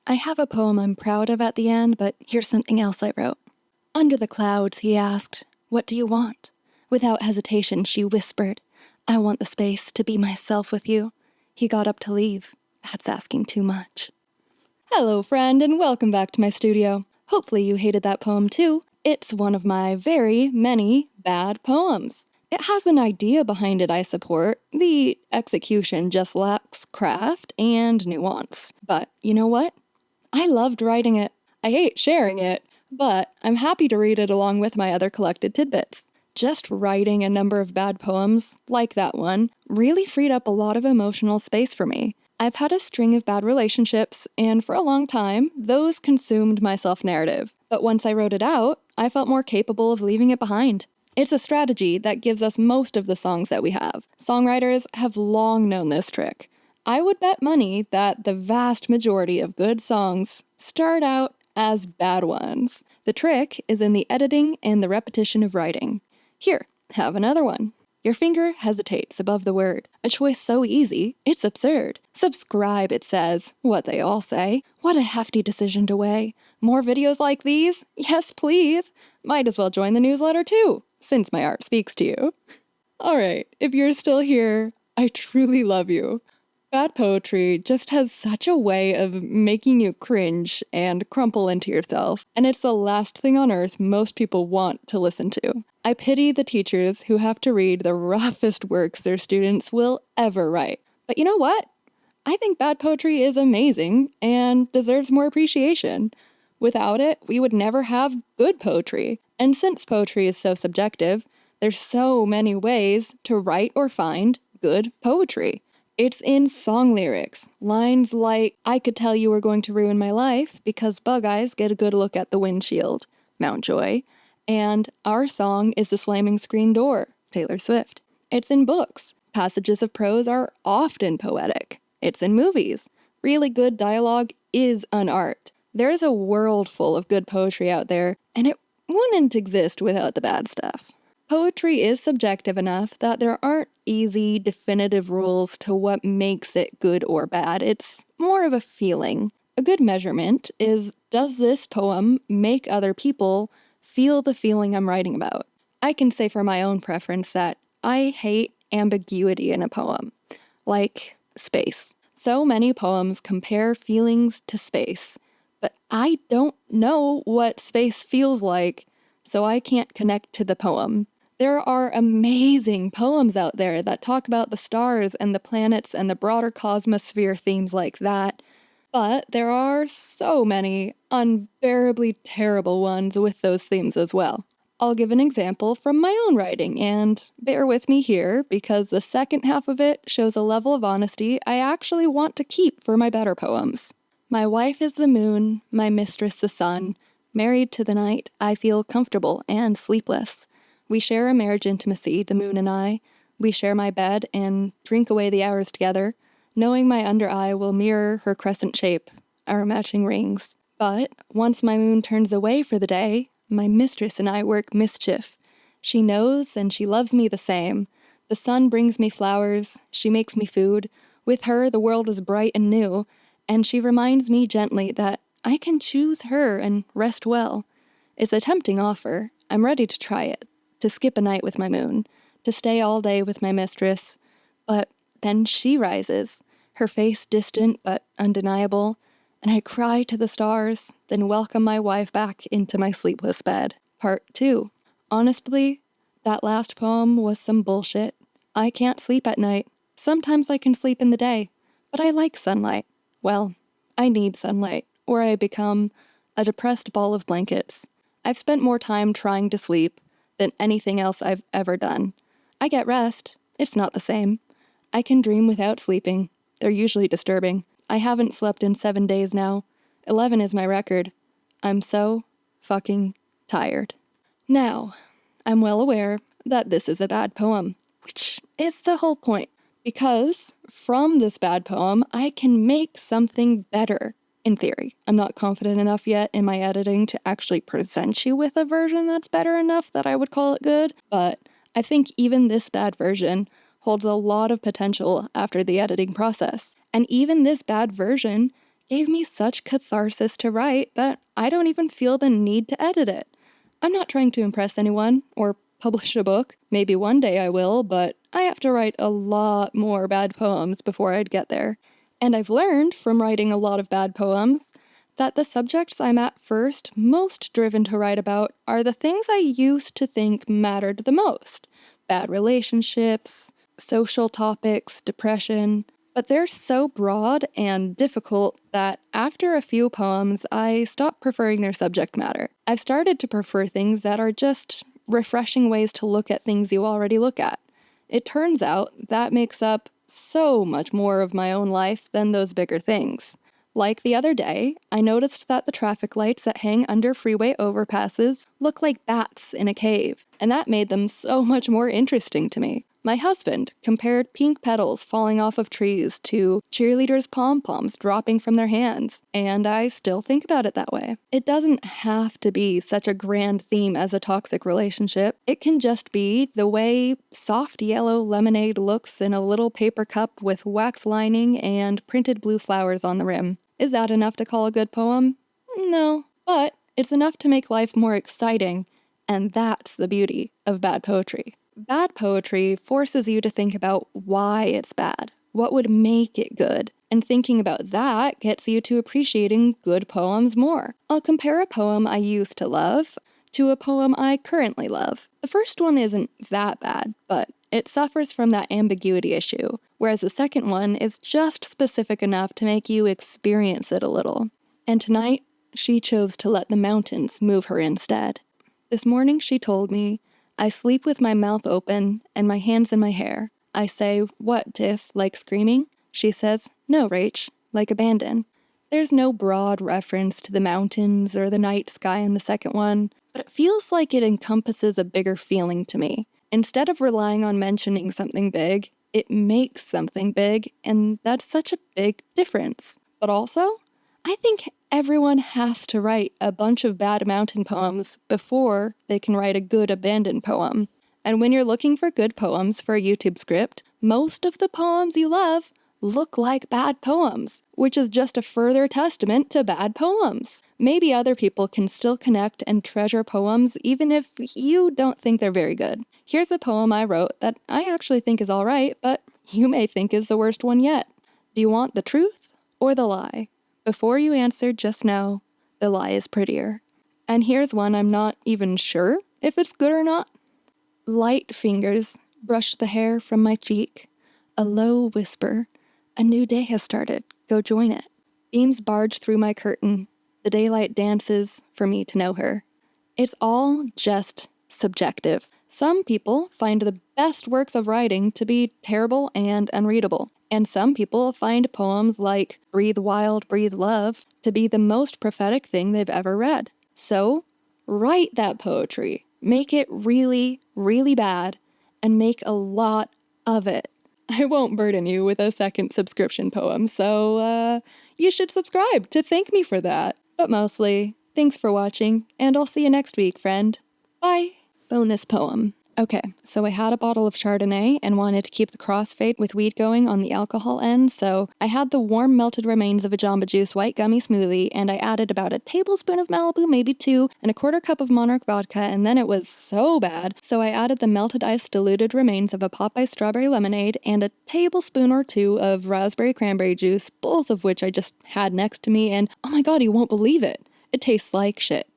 I have a poem I'm proud of at the end, but here's something else I wrote. Under the clouds, he asked, "What do you want?" Without hesitation, she whispered, "I want the space to be myself with you." He got up to leave. That's asking too much. Hello, friend, and welcome back to my studio. Hopefully you hated that poem too. It's one of my very many bad poems. It has an idea behind it I support. The execution just lacks craft and nuance. But you know what? I loved writing it. I hate sharing it, but I'm happy to read it along with my other collected tidbits. Just writing a number of bad poems, like that one, really freed up a lot of emotional space for me. I've had a string of bad relationships, and for a long time, those consumed my self-narrative. But once I wrote it out, I felt more capable of leaving it behind. It's a strategy that gives us most of the songs that we have. Songwriters have long known this trick. I would bet money that the vast majority of good songs start out as bad ones. The trick is in the editing and the repetition of writing. Here, have another one. Your finger hesitates above the word. A choice so easy, it's absurd. Subscribe, it says. What they all say. What a hefty decision to weigh. More videos like these? Yes, please. Might as well join the newsletter too, since my art speaks to you. Alright, if you're still here, I truly love you. Bad poetry just has such a way of making you cringe and crumple into yourself, and it's the last thing on earth most people want to listen to. I pity the teachers who have to read the roughest works their students will ever write. But you know what? I think bad poetry is amazing and deserves more appreciation. Without it, we would never have good poetry. And since poetry is so subjective, there's so many ways to write or find good poetry. It's in song lyrics. Lines like, "I could tell you were going to ruin my life because bug eyes get a good look at the windshield," Mountjoy, and "Our song is the slamming screen door," Taylor Swift. It's in books. Passages of prose are often poetic. It's in movies. Really good dialogue is an art. There's a world full of good poetry out there, and it wouldn't exist without the bad stuff. Poetry is subjective enough that there aren't easy, definitive rules to what makes it good or bad. It's more of a feeling. A good measurement is, does this poem make other people feel the feeling I'm writing about? I can say for my own preference that I hate ambiguity in a poem, like space. So many poems compare feelings to space, but I don't know what space feels like, so I can't connect to the poem. There are amazing poems out there that talk about the stars and the planets and the broader cosmosphere themes like that, but there are so many unbearably terrible ones with those themes as well. I'll give an example from my own writing, and bear with me here because the second half of it shows a level of honesty I actually want to keep for my better poems. My wife is the moon, my mistress the sun. Married to the night, I feel comfortable and sleepless. We share a marriage intimacy, the moon and I. We share my bed and drink away the hours together, knowing my under eye will mirror her crescent shape, our matching rings. But once my moon turns away for the day, my mistress and I work mischief. She knows and she loves me the same. The sun brings me flowers, she makes me food. With her, the world is bright and new, and she reminds me gently that I can choose her and rest well. It's a tempting offer. I'm ready to try it. To skip a night with my moon, to stay all day with my mistress. But then she rises, her face distant but undeniable, and I cry to the stars, then welcome my wife back into my sleepless bed. Part 2. Honestly, that last poem was some bullshit. I can't sleep at night. Sometimes I can sleep in the day, but I like sunlight. Well, I need sunlight, or I become a depressed ball of blankets. I've spent more time trying to sleep than anything else I've ever done. I get rest. It's not the same. I can dream without sleeping. They're usually disturbing. I haven't slept in 7 days now. 11 is my record. I'm so fucking tired. Now, I'm well aware that this is a bad poem, which is the whole point, because from this bad poem, I can make something better. In theory. I'm not confident enough yet in my editing to actually present you with a version that's better enough that I would call it good, but I think even this bad version holds a lot of potential after the editing process. And even this bad version gave me such catharsis to write that I don't even feel the need to edit it. I'm not trying to impress anyone or publish a book. Maybe one day I will, but I have to write a lot more bad poems before I'd get there. And I've learned from writing a lot of bad poems that the subjects I'm at first most driven to write about are the things I used to think mattered the most. Bad relationships, social topics, depression. But they're so broad and difficult that after a few poems, I stopped preferring their subject matter. I've started to prefer things that are just refreshing ways to look at things you already look at. It turns out that makes up so much more of my own life than those bigger things. Like the other day, I noticed that the traffic lights that hang under freeway overpasses look like bats in a cave, and that made them so much more interesting to me. My husband compared pink petals falling off of trees to cheerleaders' pom-poms dropping from their hands, and I still think about it that way. It doesn't have to be such a grand theme as a toxic relationship. It can just be the way soft yellow lemonade looks in a little paper cup with wax lining and printed blue flowers on the rim. Is that enough to call a good poem? No, but it's enough to make life more exciting, and that's the beauty of bad poetry. Bad poetry forces you to think about why it's bad, what would make it good, and thinking about that gets you to appreciating good poems more. I'll compare a poem I used to love to a poem I currently love. The first one isn't that bad, but it suffers from that ambiguity issue, whereas the second one is just specific enough to make you experience it a little. And tonight, she chose to let the mountains move her instead. This morning she told me, I sleep with my mouth open and my hands in my hair. I say, what, Tiff, like screaming? She says, no, Rach, like abandon. There's no broad reference to the mountains or the night sky in the second one, but it feels like it encompasses a bigger feeling to me. Instead of relying on mentioning something big, it makes something big, and that's such a big difference. But also, I think everyone has to write a bunch of bad mountain poems before they can write a good abandoned poem. And when you're looking for good poems for a YouTube script, most of the poems you love look like bad poems, which is just a further testament to bad poems. Maybe other people can still connect and treasure poems even if you don't think they're very good. Here's a poem I wrote that I actually think is alright, but you may think is the worst one yet. Do you want the truth or the lie? Before you answer, just know the lie is prettier. And here's one I'm not even sure if it's good or not. Light fingers brush the hair from my cheek. A low whisper. A new day has started. Go join it. Beams barge through my curtain. The daylight dances for me to know her. It's all just subjective. Some people find the best works of writing to be terrible and unreadable. And some people find poems like Breathe Wild, Breathe Love to be the most prophetic thing they've ever read. So, write that poetry. Make it really, really bad, and make a lot of it. I won't burden you with a second subscription poem, so you should subscribe to thank me for that. But mostly, thanks for watching, and I'll see you next week, friend. Bye! Bonus poem. Okay, so I had a bottle of Chardonnay and wanted to keep the crossfade with weed going on the alcohol end, so I had the warm melted remains of a Jamba Juice white gummy smoothie, and I added about a tablespoon of Malibu, maybe 2, and a quarter cup of Monarch vodka, and then it was so bad, so I added the melted ice diluted remains of a Popeye strawberry lemonade and a tablespoon or 2 of raspberry cranberry juice, both of which I just had next to me, and oh my god, you won't believe it. It tastes like shit.